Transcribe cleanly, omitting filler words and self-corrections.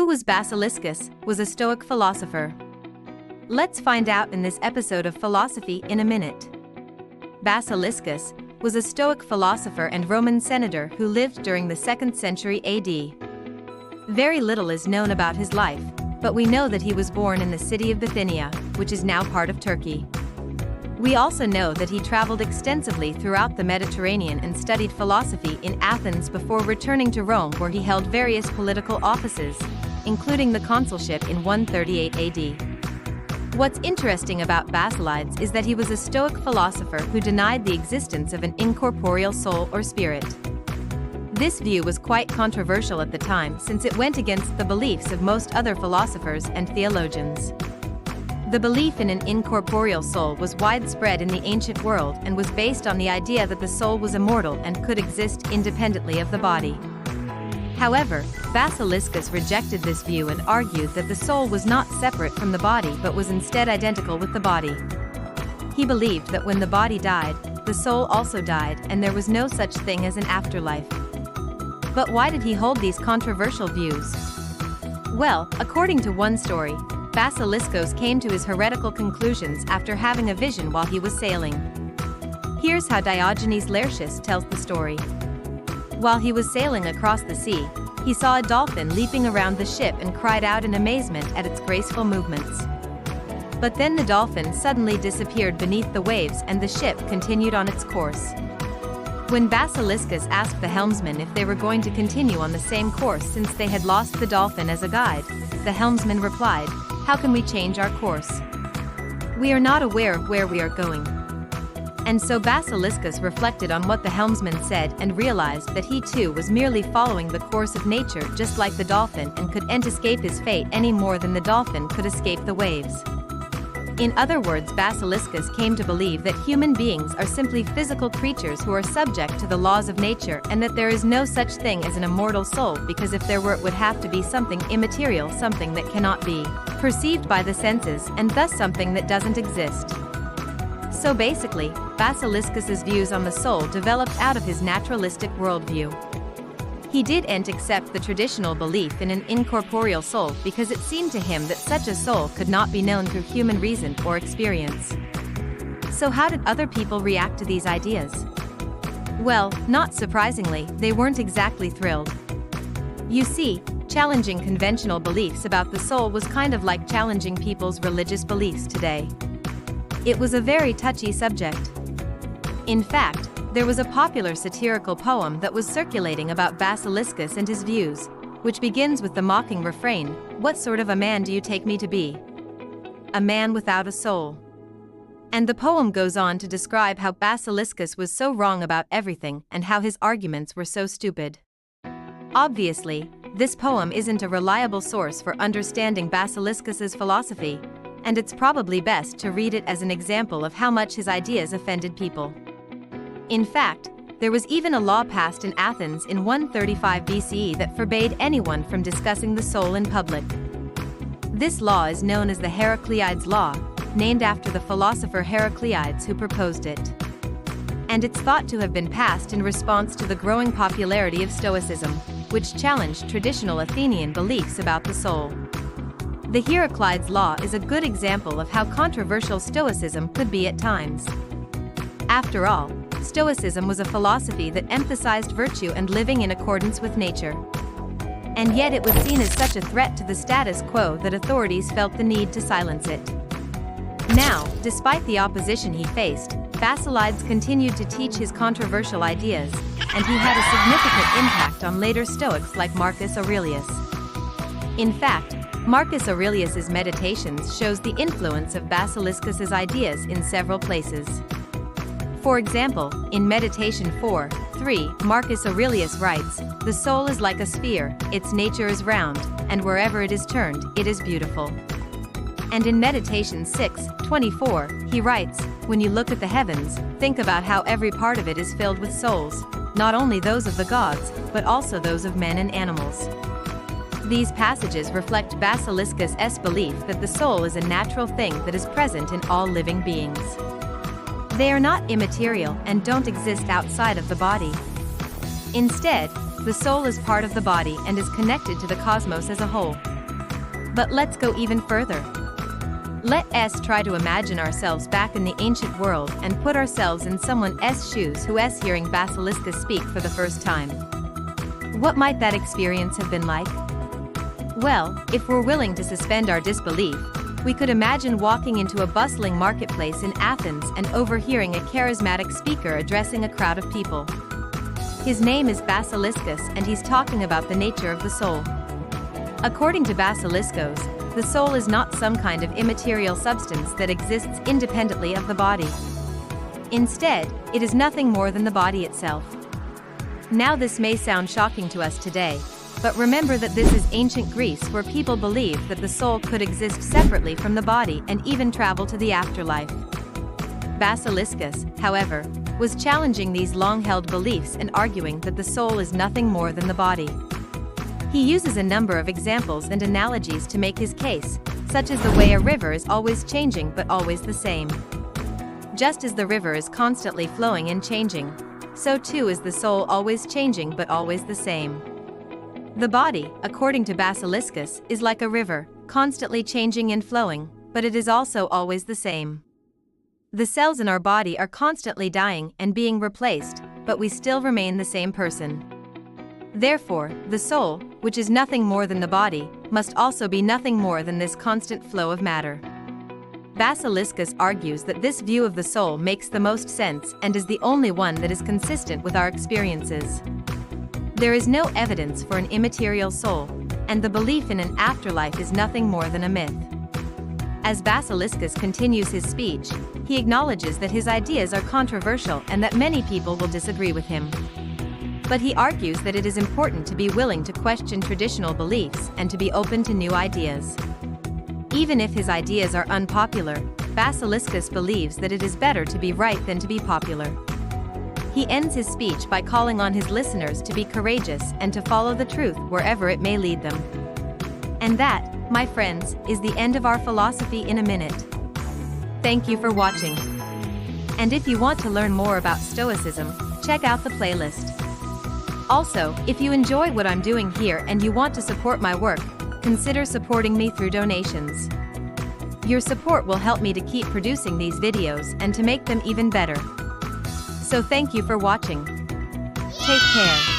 Who was Basiliscus? Was a Stoic philosopher. Let's find out in this episode of Philosophy in a Minute. Basiliscus was a Stoic philosopher and Roman senator who lived during the 2nd century AD. Very little is known about his life, but we know that he was born in the city of Bithynia, which is now part of Turkey. We also know that he traveled extensively throughout the Mediterranean and studied philosophy in Athens before returning to Rome, where he held various political offices, including the consulship in 138 AD. What's interesting about Basilides is that he was a Stoic philosopher who denied the existence of an incorporeal soul or spirit. This view was quite controversial at the time since it went against the beliefs of most other philosophers and theologians. The belief in an incorporeal soul was widespread in the ancient world and was based on the idea that the soul was immortal and could exist independently of the body. However, Basiliscus rejected this view and argued that the soul was not separate from the body but was instead identical with the body. He believed that when the body died, the soul also died and there was no such thing as an afterlife. But why did he hold these controversial views? Well, according to one story, Basiliscus came to his heretical conclusions after having a vision while he was sailing. Here's how Diogenes Laertius tells the story. While he was sailing across the sea, he saw a dolphin leaping around the ship and cried out in amazement at its graceful movements. But then the dolphin suddenly disappeared beneath the waves and the ship continued on its course. When Basiliscus asked the helmsman if they were going to continue on the same course since they had lost the dolphin as a guide, the helmsman replied, "How can we change our course? We are not aware of where we are going." And so Basiliscus reflected on what the helmsman said and realized that he too was merely following the course of nature just like the dolphin and couldn't escape his fate any more than the dolphin could escape the waves. In other words, Basiliscus came to believe that human beings are simply physical creatures who are subject to the laws of nature and that there is no such thing as an immortal soul, because if there were it would have to be something immaterial, something that cannot be perceived by the senses, and thus something that doesn't exist. So basically, Basiliscus's views on the soul developed out of his naturalistic worldview. He didn't accept the traditional belief in an incorporeal soul because it seemed to him that such a soul could not be known through human reason or experience. So how did other people react to these ideas? Well, not surprisingly, they weren't exactly thrilled. You see, challenging conventional beliefs about the soul was kind of like challenging people's religious beliefs today. It was a very touchy subject. In fact, there was a popular satirical poem that was circulating about Basiliscus and his views, which begins with the mocking refrain, "What sort of a man do you take me to be? A man without a soul." And the poem goes on to describe how Basiliscus was so wrong about everything and how his arguments were so stupid. Obviously, this poem isn't a reliable source for understanding Basiliscus's philosophy, and it's probably best to read it as an example of how much his ideas offended people. In fact, there was even a law passed in Athens in 135 BCE that forbade anyone from discussing the soul in public. This law is known as the Heracleides Law, named after the philosopher Heracleides who proposed it. And it's thought to have been passed in response to the growing popularity of Stoicism, which challenged traditional Athenian beliefs about the soul. The Heracleides Law is a good example of how controversial Stoicism could be at times. After all, Stoicism was a philosophy that emphasized virtue and living in accordance with nature. And yet it was seen as such a threat to the status quo that authorities felt the need to silence it. Now, despite the opposition he faced, Basilides continued to teach his controversial ideas, and he had a significant impact on later Stoics like Marcus Aurelius. In fact, Marcus Aurelius's Meditations shows the influence of Basiliscus's ideas in several places. For example, in Meditation 4:3, Marcus Aurelius writes, "The soul is like a sphere, its nature is round, and wherever it is turned, it is beautiful." And in Meditation 6:24, he writes, "When you look at the heavens, think about how every part of it is filled with souls, not only those of the gods, but also those of men and animals." These passages reflect Basiliscus' belief that the soul is a natural thing that is present in all living beings. They are not immaterial and don't exist outside of the body. Instead, the soul is part of the body and is connected to the cosmos as a whole. But let's go even further. Let us try to imagine ourselves back in the ancient world and put ourselves in someone else's shoes who is hearing Basiliscus speak for the first time. What might that experience have been like? Well, if we're willing to suspend our disbelief, we could imagine walking into a bustling marketplace in Athens and overhearing a charismatic speaker addressing a crowd of people. His name is Basiliscus, and he's talking about the nature of the soul. According to Basiliscus, the soul is not some kind of immaterial substance that exists independently of the body. Instead, it is nothing more than the body itself. Now this may sound shocking to us today, but remember that this is ancient Greece, where people believed that the soul could exist separately from the body and even travel to the afterlife. Basiliscus, however, was challenging these long-held beliefs and arguing that the soul is nothing more than the body. He uses a number of examples and analogies to make his case, such as the way a river is always changing but always the same. Just as the river is constantly flowing and changing, so too is the soul always changing but always the same. The body, according to Basiliscus, is like a river, constantly changing and flowing, but it is also always the same. The cells in our body are constantly dying and being replaced, but we still remain the same person. Therefore, the soul, which is nothing more than the body, must also be nothing more than this constant flow of matter. Basiliscus argues that this view of the soul makes the most sense and is the only one that is consistent with our experiences. There is no evidence for an immaterial soul, and the belief in an afterlife is nothing more than a myth. As Basiliscus continues his speech, he acknowledges that his ideas are controversial and that many people will disagree with him. But he argues that it is important to be willing to question traditional beliefs and to be open to new ideas. Even if his ideas are unpopular, Basiliscus believes that it is better to be right than to be popular. He ends his speech by calling on his listeners to be courageous and to follow the truth wherever it may lead them. And that, my friends, is the end of our philosophy in a minute. Thank you for watching. And if you want to learn more about Stoicism, check out the playlist. Also, if you enjoy what I'm doing here and you want to support my work, consider supporting me through donations. Your support will help me to keep producing these videos and to make them even better. So thank you for watching. Take care.